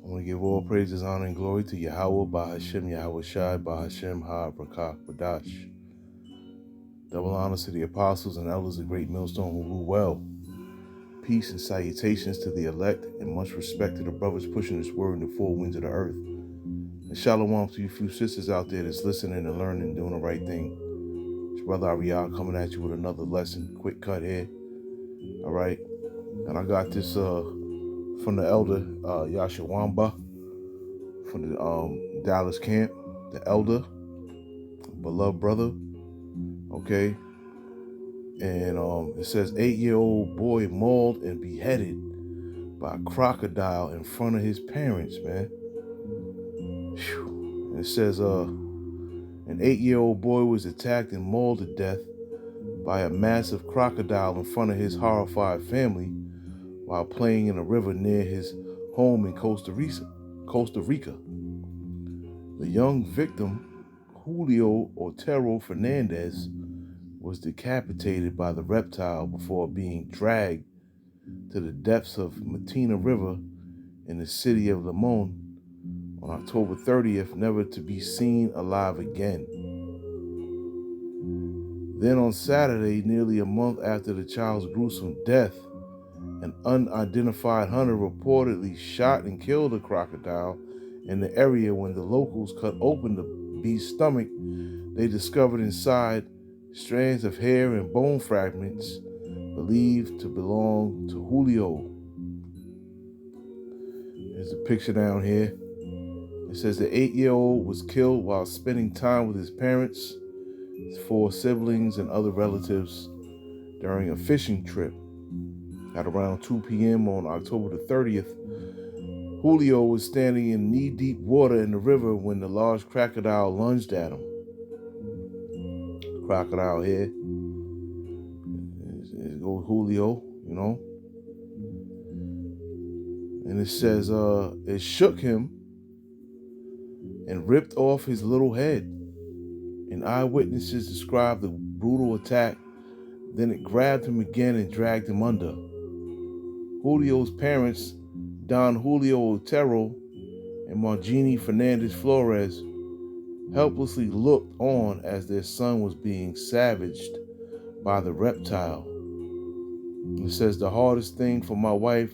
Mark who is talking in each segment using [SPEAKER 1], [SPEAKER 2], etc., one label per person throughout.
[SPEAKER 1] I want to give all praises, honor, and glory to Yahweh, Bahashem, Yahweh Shai, Bahashem, Ha, Brakah, Badash. Double honors to the apostles and elders of Great Millstone who rule well. Peace and salutations to the elect, and much respect to the brothers pushing this word in the four winds of the earth. And shalom to you few sisters out there that's listening and learning and doing the right thing. It's Brother Ariel coming at you with another lesson. Quick cut here. All right. And I got this from the elder Yashawamba from the Dallas camp, the elder, beloved brother, okay? And it says 8-year-old boy mauled and beheaded by a crocodile in front of his parents, man. Whew. And it says an 8-year-old boy was attacked and mauled to death by a massive crocodile in front of his horrified family while playing in a river near his home in Costa Rica. The young victim, Julio Otero Fernandez, was decapitated by the reptile before being dragged to the depths of Matina River in the city of Limon on October 30th, never to be seen alive again. Then on Saturday, nearly a month after the child's gruesome death, an unidentified hunter reportedly shot and killed a crocodile in the area. When the locals cut open the beast's stomach, they discovered inside strands of hair and bone fragments believed to belong to Julio. There's a picture down here. It says the 8-year-old was killed while spending time with his parents, his 4 siblings, and other relatives during a fishing trip. At around 2 p.m. on October the 30th, Julio was standing in knee-deep water in the river when the large crocodile lunged at him. Crocodile here. There goes Julio, you know. And it says it shook him and ripped off his little head. And eyewitnesses described the brutal attack. Then it grabbed him again and dragged him under. Julio's parents, Don Julio Otero and Margini Fernandez Flores, helplessly looked on as their son was being savaged by the reptile. It says the hardest thing for my wife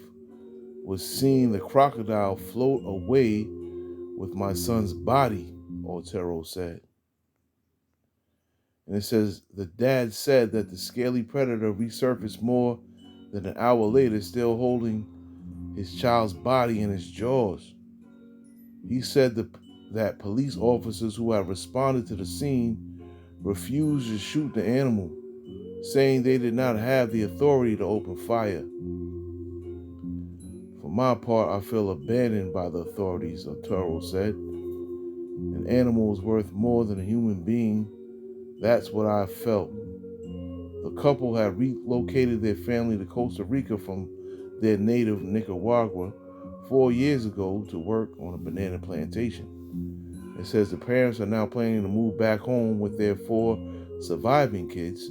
[SPEAKER 1] was seeing the crocodile float away with my son's body, Otero said. And it says the dad said that the scaly predator resurfaced more than an hour later, still holding his child's body in his jaws. He said that police officers who had responded to the scene refused to shoot the animal, saying they did not have the authority to open fire. For my part, I feel abandoned by the authorities, Otero said. An animal is worth more than a human being. That's what I felt. The couple had relocated their family to Costa Rica from their native Nicaragua 4 years ago to work on a banana plantation. It says the parents are now planning to move back home with their 4 surviving kids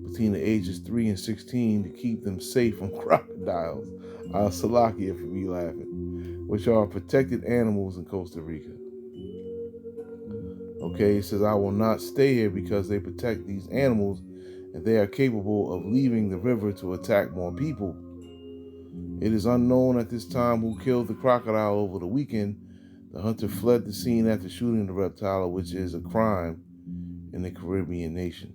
[SPEAKER 1] between the ages 3 and 16 to keep them safe from crocodiles, Salakia for me laughing, which are protected animals in Costa Rica. Okay, it says I will not stay here because they protect these animals and they are capable of leaving the river to attack more people. It is unknown at this time who killed the crocodile over the weekend. The hunter fled the scene after shooting the reptile, which is a crime in the Caribbean nation.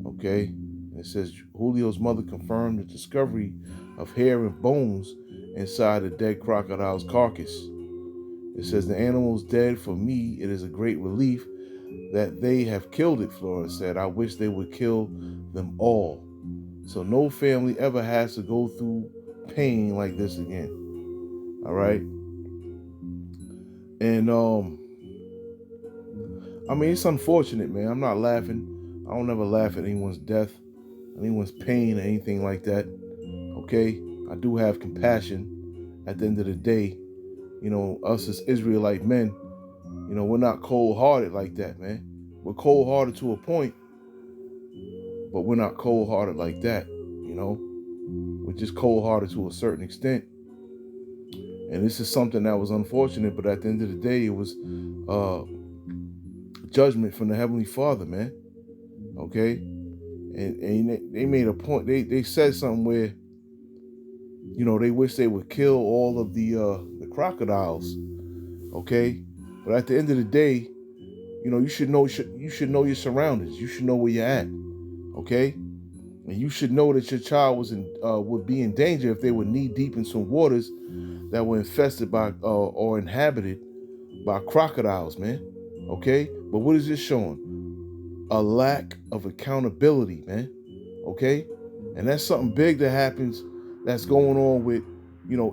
[SPEAKER 1] Okay, and it says Julio's mother confirmed the discovery of hair and bones inside the dead crocodile's carcass. It says the animal's dead. For me, it is a great relief that they have killed it, Flores said. I wish they would kill them all, so no family ever has to go through pain like this again. All right. And I mean, it's unfortunate, man. I'm not laughing. I don't ever laugh at anyone's death, anyone's pain, or anything like that. Okay? I do have compassion at the end of the day. You know, us as Israelite men, you know, we're not cold-hearted like that, man. We're cold-hearted to a point, but we're not cold-hearted like that, you know. We're just cold-hearted to a certain extent. And this is something that was unfortunate, but at the end of the day, it was judgment from the Heavenly Father, man. Okay? And they made a point, they said something where, they wish they would kill all of the crocodiles. Okay? But at the end of the day, you should know your surroundings. You should know where you're at. Okay? And you should know that your child would be in danger if they were knee deep in some waters that were infested by or inhabited by crocodiles, man. Okay? But what is this showing? A lack of accountability, man. Okay? And that's something big that happens that's going on with,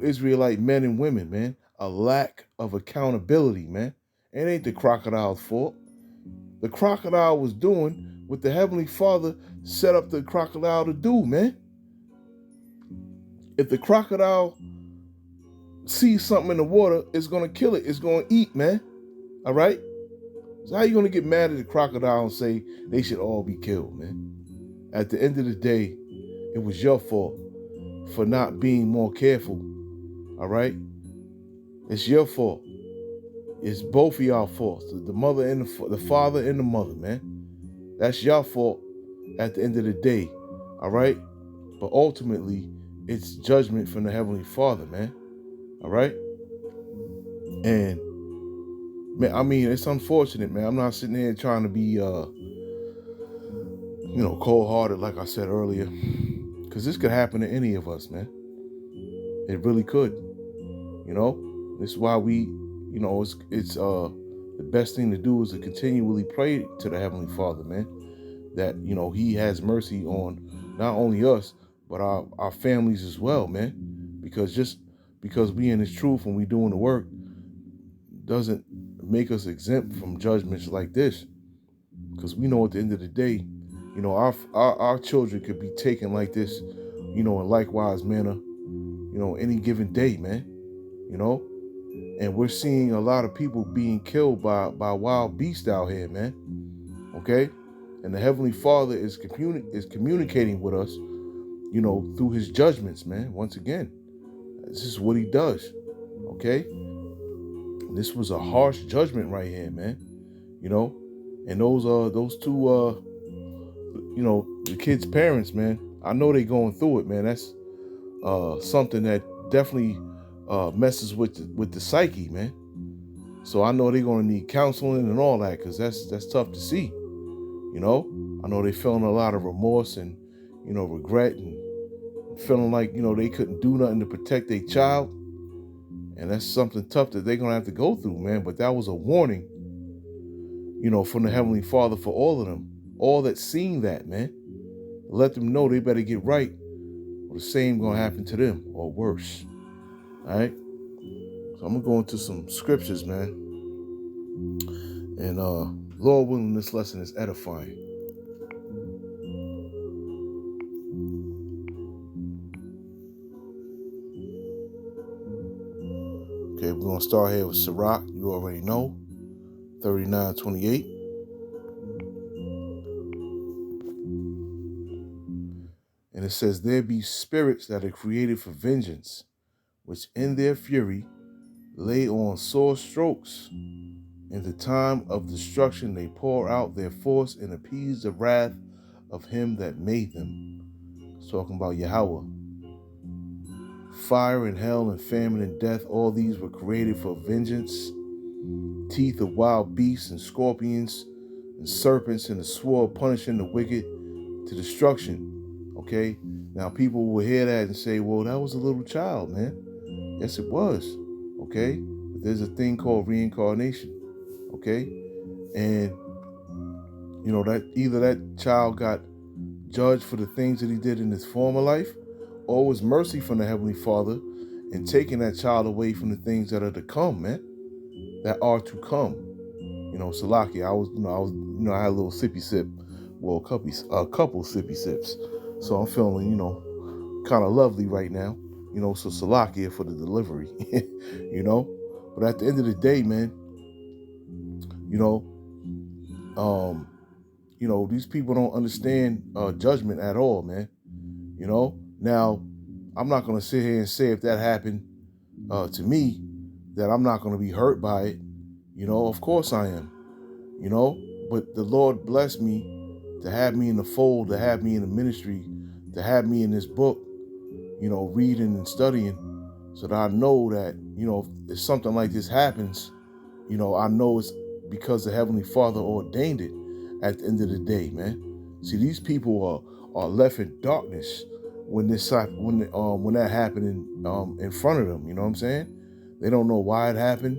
[SPEAKER 1] Israelite men and women, man. A lack of accountability, man. It ain't the crocodile's fault. The crocodile was doing what the Heavenly Father set up the crocodile to do, man. If the crocodile sees something in the water, it's going to kill it. It's going to eat, man. All right? So how you going to get mad at the crocodile and say they should all be killed, man? At the end of the day, it was your fault for not being more careful. All right? It's your fault. It's both of y'all faults. The mother and the father and the mother, man. That's your fault at the end of the day. All right? But ultimately, it's judgment from the Heavenly Father, man. All right? And man, I mean, it's unfortunate, man. I'm not sitting here trying to be cold-hearted like I said earlier. Because this could happen to any of us, man. It really could. This is why we, it's the best thing to do is to continually pray to the Heavenly Father, man. That, He has mercy on not only us, but our families as well, man. Because just because we in His truth and we doing the work doesn't make us exempt from judgments like this. Because we know at the end of the day, our children could be taken like this, in likewise manner, any given day, man. And we're seeing a lot of people being killed by wild beasts out here, man. Okay? And the Heavenly Father is communicating with us, through His judgments, man. Once again, this is what He does. Okay? This was a harsh judgment right here, man. And those two the kids' parents, man. I know they going through it, man. That's something that definitely messes with the psyche, man. So I know they're gonna need counseling and all that, because that's tough to see. I know they feeling a lot of remorse and regret and feeling like they couldn't do nothing to protect their child, and that's something tough that they're gonna have to go through, man. But that was a warning, from the Heavenly Father for all of them, all that seen that, man. Let them know they better get right, or the same gonna happen to them, or worse. All right. So I'm gonna go into some scriptures, man. And Lord willing, this lesson is edifying. Okay, we're gonna start here with Sirach. You already know, 39:28. And it says, "There be spirits that are created for vengeance, which in their fury lay on sore strokes. In the time of destruction they pour out their force and appease the wrath of Him that made them." It's talking about Yahweh. Fire and hell and famine and death, all these were created for vengeance. Teeth of wild beasts and scorpions and serpents and the sword punishing the wicked to destruction. Okay? Now people will hear that and say, well, that was a little child, man. Yes, it was. Okay? But there's a thing called reincarnation. Okay? And, that either that child got judged for the things that he did in his former life, or was mercy from the Heavenly Father in taking that child away from the things that are to come, man. That are to come. Salaki, I had a little sippy sip. Well, a couple sippy sips. So I'm feeling, kind of lovely right now. So Salakia for the delivery. But at the end of the day, man, these people don't understand judgment at all, man. Now, I'm not gonna sit here and say if that happened to me that I'm not going to be hurt by it. Of course I am. But the Lord blessed me to have me in the fold, to have me in the ministry, to have me in this book, reading and studying, so that I know that, if something like this happens, I know it's because the Heavenly Father ordained it at the end of the day, man. See, these people are left in darkness when when that happened in front of them, you know what I'm saying? They don't know why it happened,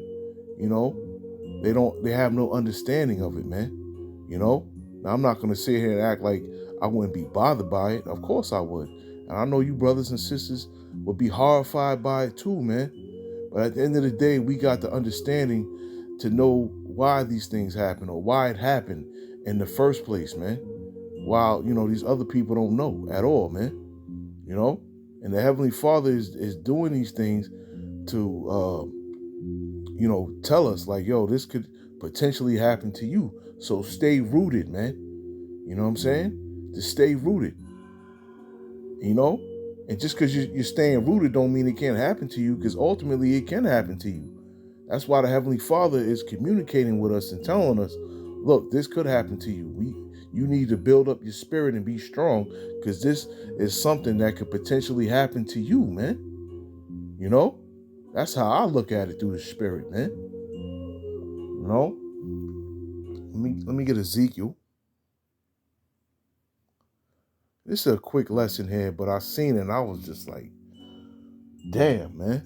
[SPEAKER 1] you know. They have no understanding of it, man. Now I'm not gonna sit here and act like I wouldn't be bothered by it. Of course I would. And I know you brothers and sisters would be horrified by it too, man. But at the end of the day, we got the understanding to know why these things happen or why it happened in the first place, man. While, these other people don't know at all, man. And the Heavenly Father is doing these things to, tell us like, yo, this could potentially happen to you. So stay rooted, man. You know what I'm saying? To stay rooted, And just because you're staying rooted don't mean it can't happen to you, because ultimately it can happen to you. That's why the Heavenly Father is communicating with us and telling us, look, this could happen to you. You need to build up your spirit and be strong, because this is something that could potentially happen to you, man. That's how I look at it through the spirit, man. Let me get Ezekiel. This is a quick lesson here, but I seen it and I was just like, damn, man.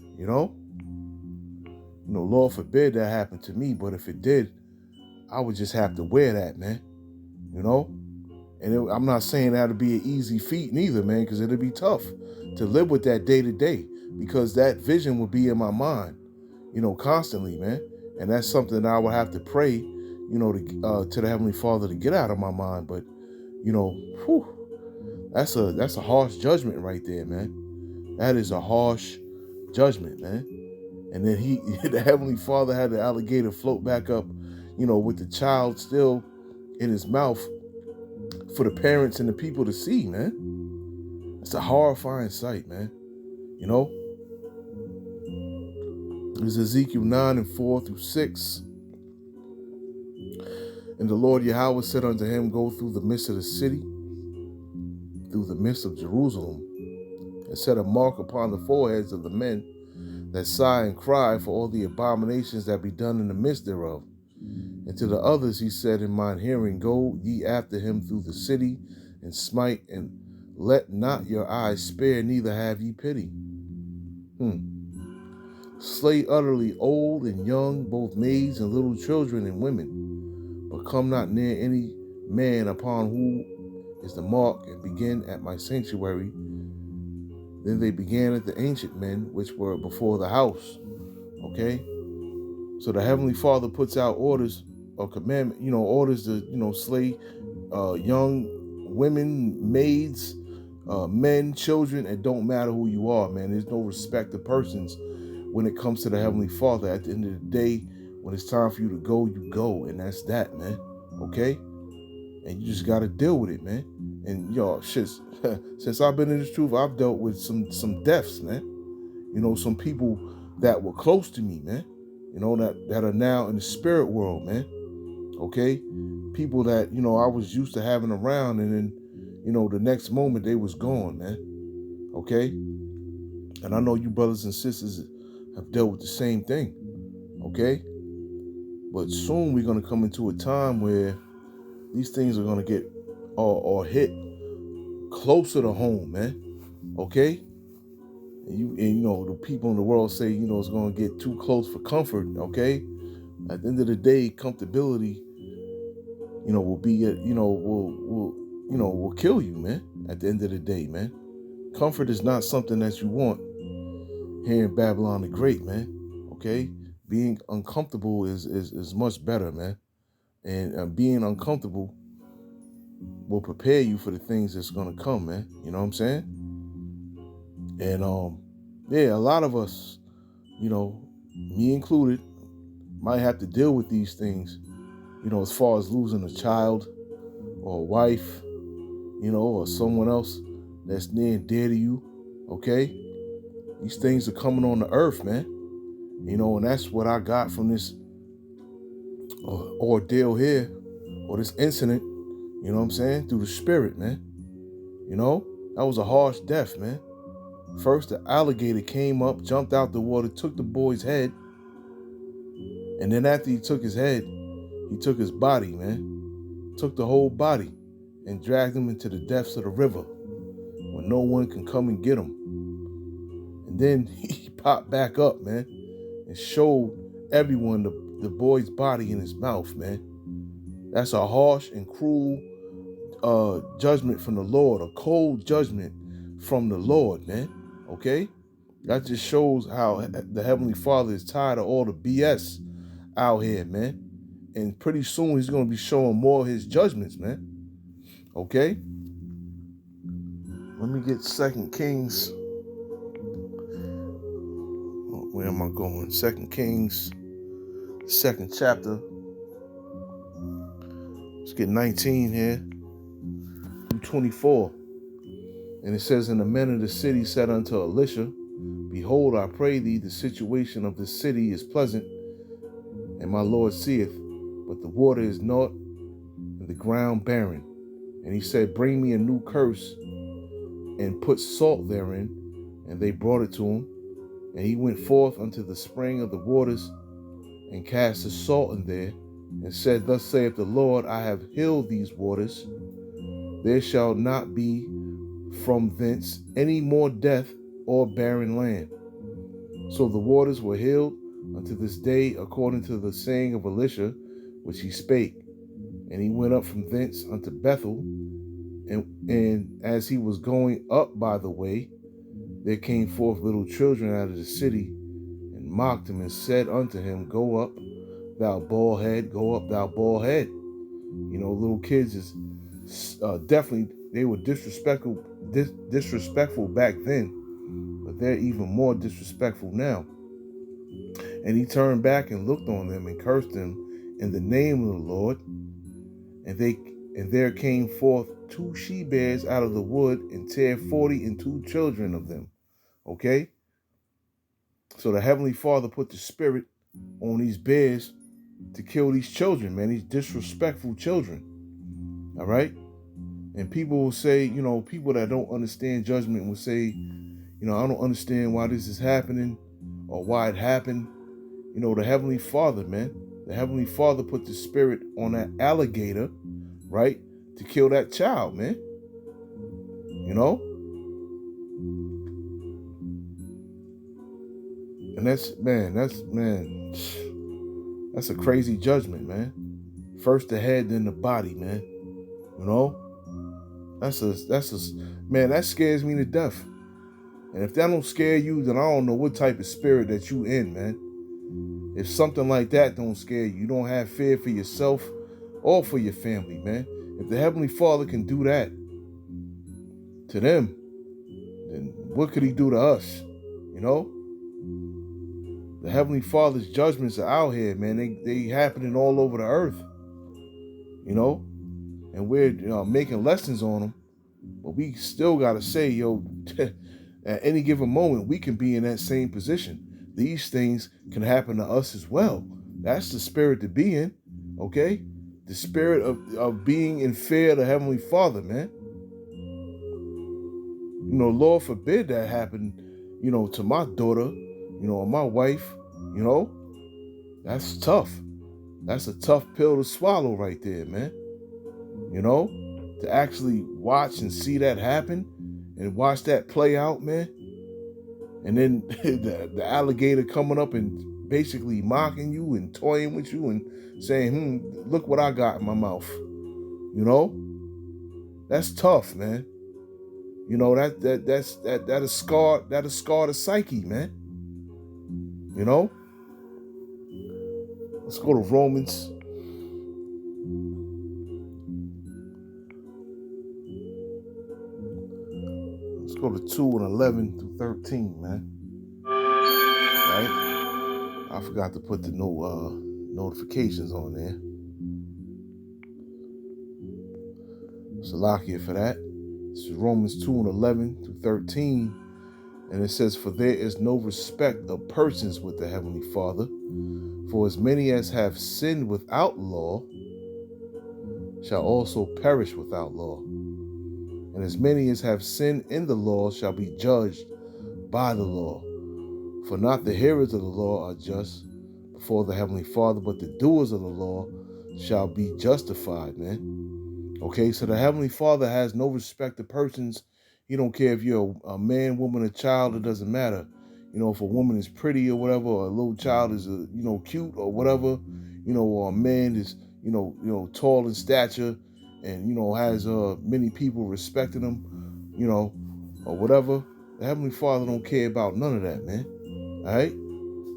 [SPEAKER 1] Lord forbid that happened to me, but if it did, I would just have to wear that, man. And I'm not saying that'd be an easy feat neither, man, because it'd be tough to live with that day to day, because that vision would be in my mind, constantly, man. And that's something that I would have to pray, to the Heavenly Father to get out of my mind. But, that's a harsh judgment right there, man. That is a harsh judgment, man. And then the Heavenly Father had the alligator float back up, with the child still in his mouth for the parents and the people to see, man. It's a horrifying sight, man. There's Ezekiel 9:4-6. And the Lord Yahweh said unto him, go through the midst of the city, through the midst of Jerusalem, and set a mark upon the foreheads of the men that sigh and cry for all the abominations that be done in the midst thereof. And to the others he said in mine hearing, go ye after him through the city, and smite, and let not your eyes spare, neither have ye pity. Slay utterly old and young, both maids and little children and women, but come not near any man upon whom is the mark, and begin at my sanctuary. Then they began at the ancient men which were before the house. Okay? So the Heavenly Father puts out orders or commandment, orders to, slay young women, maids, men, children. It don't matter who you are, man. There's no respect of persons when it comes to the Heavenly Father. At the end of the day, when it's time for you to go, you go. And that's that, man. Okay? And you just got to deal with it, man. And, since I've been in this truth, I've dealt with some deaths, man. Some people that were close to me, man. That are now in the spirit world, man. Okay? People that, I was used to having around, and then, the next moment they was gone, man. Okay? And I know you brothers and sisters have dealt with the same thing. Okay? But soon we're going to come into a time where these things are going to get or hit closer to home, man. Okay? And the people in the world say, it's going to get too close for comfort. Okay? At the end of the day, comfortability, will be, will kill you, man. At the end of the day, man. Comfort is not something that you want here in Babylon the Great, man. Okay? Being uncomfortable is much better, man. And being uncomfortable will prepare you for the things that's going to come, man. You know what I'm saying? And, a lot of us, me included, might have to deal with these things, as far as losing a child or a wife, or someone else that's near and dear to you, okay? These things are coming on the earth, man. And that's what I got from this ordeal here, or this incident, you know what I'm saying, through the spirit, man. That was a harsh death, man. First, the alligator came up, jumped out the water, took the boy's head, and then after he took his head, he took his body, man. Took the whole body and dragged him into the depths of the river where no one can come and get him. And then he popped back up, man, and showed everyone the boy's body in his mouth, man. That's a harsh and cruel judgment from the Lord, a cold judgment from the Lord, man. Okay? That just shows how the Heavenly Father is tired of all the BS out here, man. And pretty soon he's going to be showing more of his judgments, man. Okay? Let me get 2 Kings. Where am I going? 2 Kings, 2nd chapter. Let's get 19 here. 24. And it says, And the men of the city said unto Elisha, Behold, I pray thee, the situation of this city is pleasant, and my Lord seeth, but the water is naught, and the ground barren. And he said, Bring me a new curse, and put salt therein. And they brought it to him. And he went forth unto the spring of the waters, and cast the salt in there, and said, Thus saith the Lord, I have healed these waters. There shall not be from thence any more death or barren land. So the waters were healed unto this day, according to the saying of Elisha, which he spake. And he went up from thence unto Bethel, and as he was going up by the way, there came forth little children out of the city, and mocked him, and said unto him, Go up, thou bald head, go up, thou bald head. Little kids is definitely, they were disrespectful back then, but they're even more disrespectful now. And he turned back and looked on them and cursed them in the name of the Lord. And there came forth 2 she-bears out of the wood, and tear 42 children of them. Okay? So the Heavenly Father put the spirit on these bears to kill these children, man, these disrespectful children. All right? And people will say, people that don't understand judgment will say, I don't understand why this is happening or why it happened. The Heavenly Father, man, the Heavenly Father put the spirit on that alligator, right, to kill that child, man. And that's a crazy judgment, man. First the head, then the body, man. That scares me to death. And if that don't scare you, then I don't know what type of spirit that you in, man. If something like that don't scare you, you don't have fear for yourself or for your family, man. If the Heavenly Father can do that to them, then what could he do to us? The Heavenly Father's judgments are out here, man. They happening all over the earth, and we're making lessons on them. But we still got to say, at any given moment, we can be in that same position. These things can happen to us as well. That's the spirit to be in, okay? The spirit of being in fear of the Heavenly Father, man. Lord forbid that happen, to my daughter, or my wife, That's tough. That's a tough pill to swallow right there, man. To actually watch and see that happen and watch that play out, man. And then the alligator coming up and basically mocking you and toying with you and saying, look what I got in my mouth. That's tough, man. That'll scar the psyche, man. Let's go to Romans. Let's go to 2:11 through 13, man. Right? I forgot to put the notifications on there. Salakia for that. This is Romans 2:11 through 13. And it says, for there is no respect of persons with the Heavenly Father. For as many as have sinned without law shall also perish without law. And as many as have sinned in the law shall be judged by the law. For not the hearers of the law are just before the Heavenly Father, but the doers of the law shall be justified, man. Okay, so the Heavenly Father has no respect to persons. He don't care if you're a man, woman, a child, it doesn't matter. You know, if a woman is pretty or whatever, or a little child is, cute or whatever, or a man is, tall in stature and, has many people respecting him, or whatever. The Heavenly Father don't care about none of that, man. All right?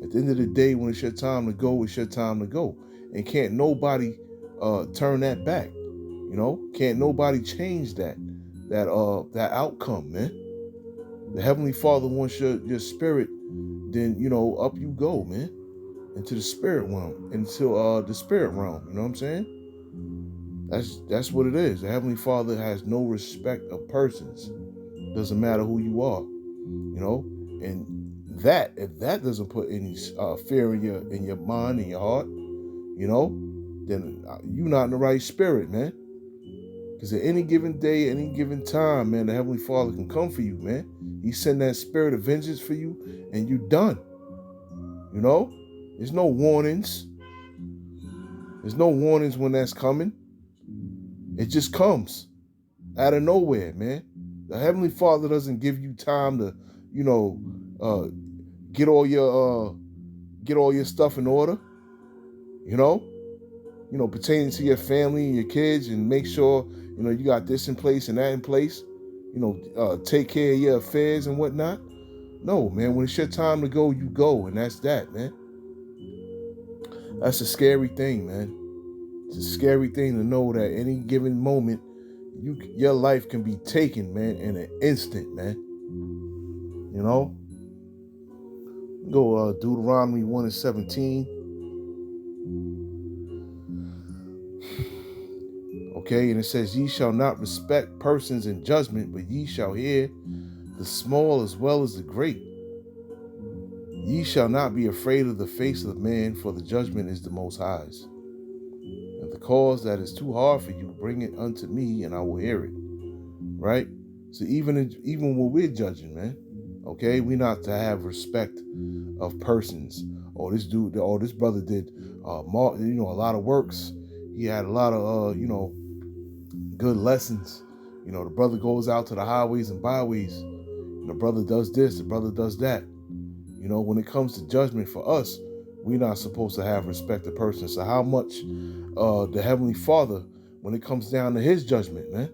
[SPEAKER 1] At the end of the day, when it's your time to go, it's your time to go. And can't nobody turn that back. Can't nobody change that outcome, man. The Heavenly Father wants your spirit, then up you go, man. Into the spirit realm. Into the spirit realm. You know what I'm saying? That's what it is. The Heavenly Father has no respect of persons. Doesn't matter who you are. And if that doesn't put any fear in your mind and your heart, then you're not in the right spirit, man. Because at any given day, any given time, man, the Heavenly Father can come for you, man. He send that spirit of vengeance for you, and you're done. There's no warnings. There's no warnings when that's coming. It just comes out of nowhere, man. The Heavenly Father doesn't give you time to, get all your stuff in order, pertaining to your family and your kids, and make sure, you got this in place and that in place, take care of your affairs and whatnot. No, man, when it's your time to go, you go, and that's that, man. That's a scary thing, man. It's a scary thing to know that any given moment, your life can be taken, man, in an instant, man. Go Deuteronomy 1:17. Okay, and it says, ye shall not respect persons in judgment, but ye shall hear the small as well as the great. Ye shall not be afraid of the face of man, for the judgment is the Most High's. And the cause that is too hard for you, bring it unto me, and I will hear it. Right? So even when we're judging, man, okay, we not to have respect of persons. Oh, this dude, this brother did, a lot of works. He had a lot of, good lessons. The brother goes out to the highways and byways. The brother does this, the brother does that. When it comes to judgment for us, we're not supposed to have respect to persons. So how much the Heavenly Father, when it comes down to his judgment, man?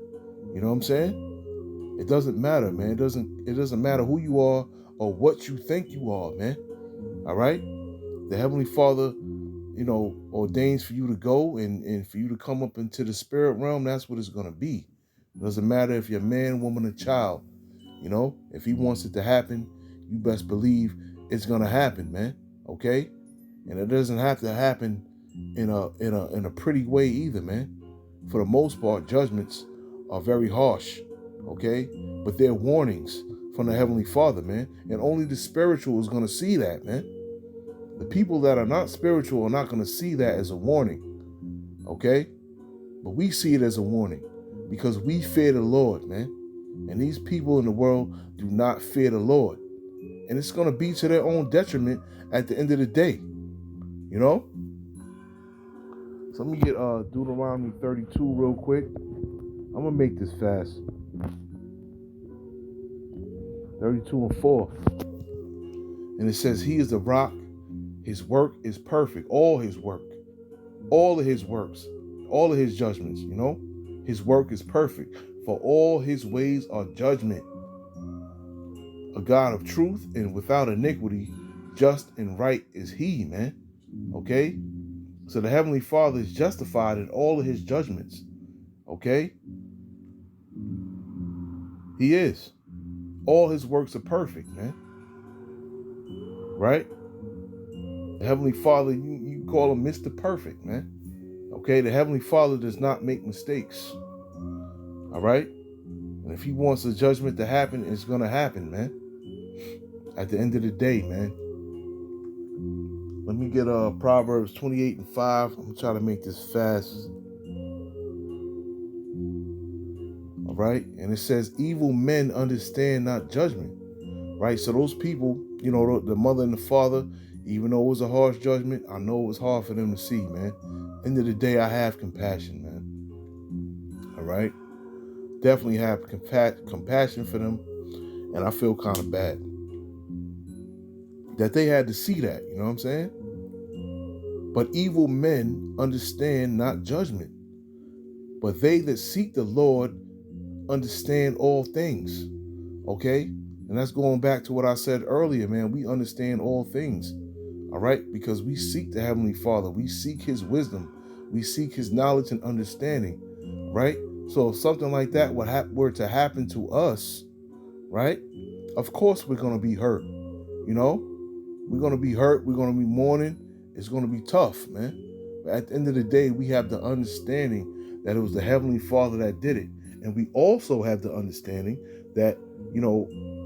[SPEAKER 1] You know what I'm saying? It doesn't matter, man. It doesn't matter who you are or what you think you are, man. All right? The Heavenly Father, ordains for you to go and for you to come up into the spirit realm. That's what it's going to be. It doesn't matter if you're a man, woman, or child. If he wants it to happen, you best believe it's going to happen, man. Okay? And it doesn't have to happen in a pretty way either, man. For the most part, judgments are very harsh. Okay? But they're warnings from the Heavenly Father, man. And only the spiritual is going to see that, man. The people that are not spiritual are not going to see that as a warning, okay? But we see it as a warning because we fear the Lord, man. And these people in the world do not fear the Lord. And it's going to be to their own detriment at the end of the day, So let me get Deuteronomy 32 real quick. I'm going to make this fast. 32:4. And it says, he is the rock. His work is perfect. All his work. All of his works. All of his judgments, His work is perfect. For all his ways are judgment. A God of truth and without iniquity, just and right is he, man. Okay? So the Heavenly Father is justified in all of his judgments. Okay? He is. All his works are perfect, man. Right? The Heavenly Father, you call him Mr. Perfect, man. Okay? The Heavenly Father does not make mistakes. All right? And if he wants the judgment to happen, it's going to happen, man. At the end of the day, man. Let me get Proverbs 28:5. I'm gonna try to make this fast. All right, and it says, "Evil men understand not judgment." Right, so those people, the mother and the father, even though it was a harsh judgment, I know it was hard for them to see, man. End of the day, I have compassion, man. All right, definitely have compassion for them, and I feel kind of bad that they had to see that. You know what I'm saying? But evil men understand not judgment, but they that seek the Lord understand all things. Okay? And that's going back to what I said earlier, man. We understand all things. All right? Because we seek the Heavenly Father. We seek His wisdom. We seek His knowledge and understanding. Right? So if something like that were to happen to us, right? Of course we're going to be hurt. We're going to be hurt. We're going to be mourning. It's going to be tough, man. But at the end of the day, we have the understanding that it was the Heavenly Father that did it. And we also have the understanding that,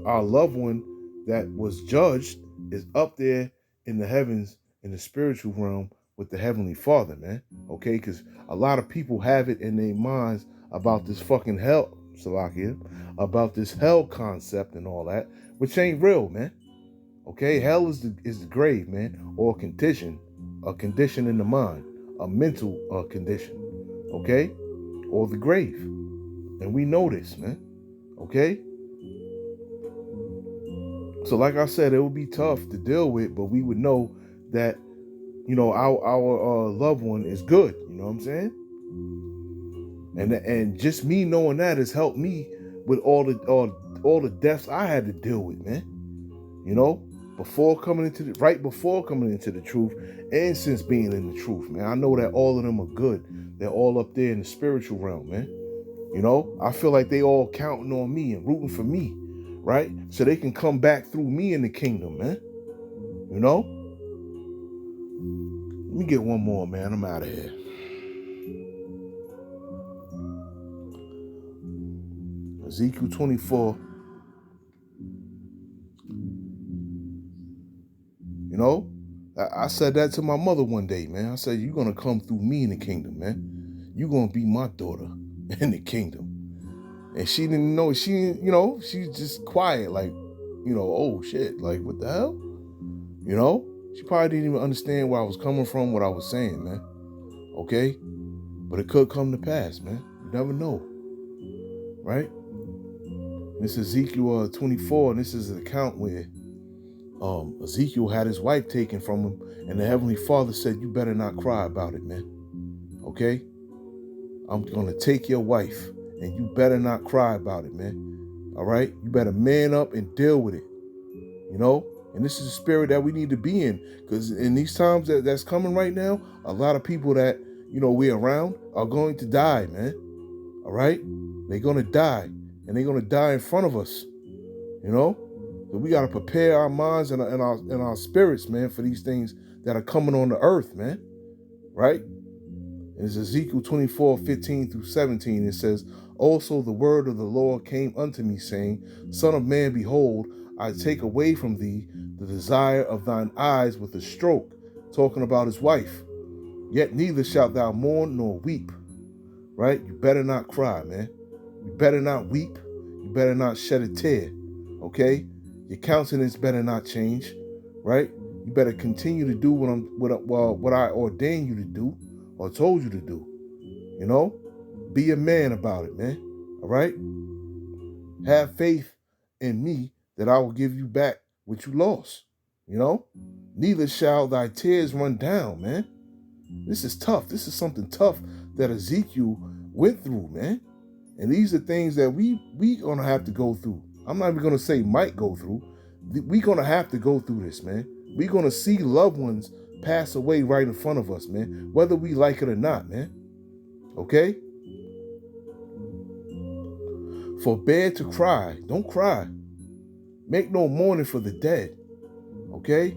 [SPEAKER 1] our loved one that was judged is up there in the heavens, in the spiritual realm with the Heavenly Father, man. Okay? Because a lot of people have it in their minds about this fucking hell, Salakia, about this hell concept and all that, which ain't real, man. Okay? Hell is the grave, man, or a condition in the mind, a mental condition, okay? Or the grave. And we know this, man. Okay? So like I said, it would be tough to deal with, but we would know that, our loved one is good. You know what I'm saying? And just me knowing that has helped me with all the deaths I had to deal with, man. Right before coming into the truth, and since being in the truth, man. I know that all of them are good. They're all up there in the spiritual realm, man. I feel like they all counting on me and rooting for me, right? So they can come back through me in the kingdom, man. Let me get one more, man. I'm out of here. Ezekiel 24. I said that to my mother one day, man. I said, you're going to come through me in the kingdom, man. You're going to be my daughter in the kingdom. And she didn't know, she's just quiet, like, oh shit, like, what the hell? She probably didn't even understand where I was coming from, what I was saying, man. Okay? But it could come to pass, man. You never know. Right? This is Ezekiel 24, and this is an account where Ezekiel had his wife taken from him, and the Heavenly Father said, you better not cry about it, man. Okay? I'm going to take your wife, and you better not cry about it, man. All right? You better man up and deal with it. And this is the spirit that we need to be in, because in these times that's coming right now, a lot of people that, we're around are going to die, man. All right? They're going to die, and they're going to die in front of us. So we got to prepare our minds and our spirits, man, for these things that are coming on the earth, man. Right? It's Ezekiel 24:15-17. It says, also the word of the Lord came unto me, saying, Son of man, behold, I take away from thee the desire of thine eyes with a stroke, talking about his wife. Yet neither shalt thou mourn nor weep. Right? You better not cry, man. You better not weep. You better not shed a tear. Okay? Your countenance better not change. Right? You better continue to do what I ordained you to do or told you to do. Be a man about it, man. All right? Have faith in me that I will give you back what you lost. Neither shall thy tears run down, man. This is tough. This is something tough that Ezekiel went through, man. And these are things that we gonna have to go through. I'm not even gonna say might go through. We're gonna have to go through this, man. We're gonna see loved ones pass away right in front of us, man, whether we like it or not, man. Okay? Forbear to cry. Don't cry. Make no mourning for the dead. Okay?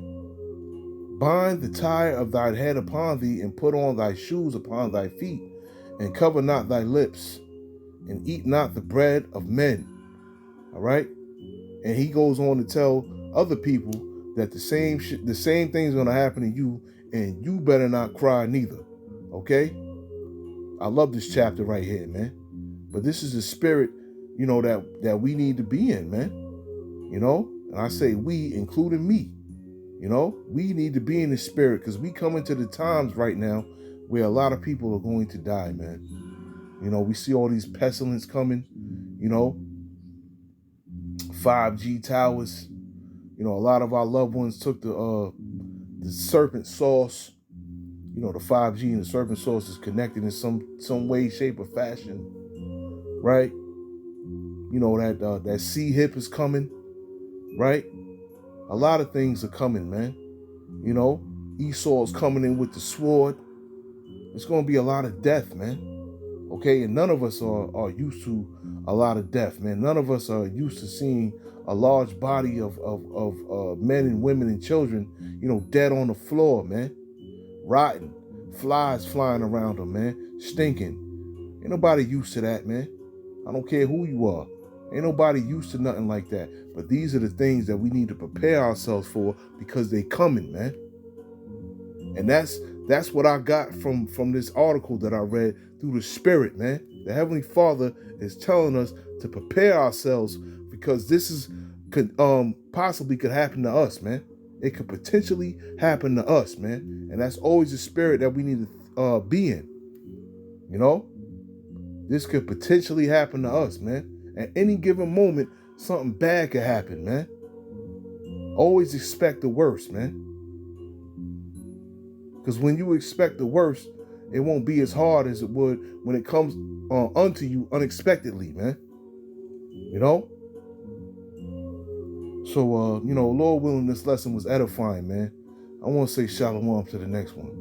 [SPEAKER 1] Bind the tie of thy head upon thee, and put on thy shoes upon thy feet, and cover not thy lips, and eat not the bread of men. All right? And he goes on to tell other people that the same thing's gonna happen to you, and you better not cry neither. Okay? I love this chapter right here, man. But this is the spirit, that we need to be in, man. And I say we, including me. We need to be in the spirit, because we come into the times right now where a lot of people are going to die, man. We see all these pestilence coming, 5G towers. A lot of our loved ones took the serpent sauce. The 5G and the serpent sauce is connected in some way, shape, or fashion, right? That sea hip is coming, right? A lot of things are coming, man. Esau's coming in with the sword. It's going to be a lot of death, man. Okay, and none of us are used to a lot of death, man. None of us are used to seeing a large body of men and women and children, dead on the floor, man. Rotten. Flies flying around them, man. Stinking. Ain't nobody used to that, man. I don't care who you are. Ain't nobody used to nothing like that. But these are the things that we need to prepare ourselves for, because they coming, man. And that's what I got from this article that I read through the Spirit, man. The Heavenly Father is telling us to prepare ourselves, because this could possibly happen to us, man. It could potentially happen to us, man. And that's always the spirit that we need to be in. This could potentially happen to us, man. At any given moment, something bad could happen, man. Always expect the worst, man. Because when you expect the worst, it won't be as hard as it would when it comes unto you unexpectedly, man. So, Lord willing, this lesson was edifying, man. I want to say shalom to the next one.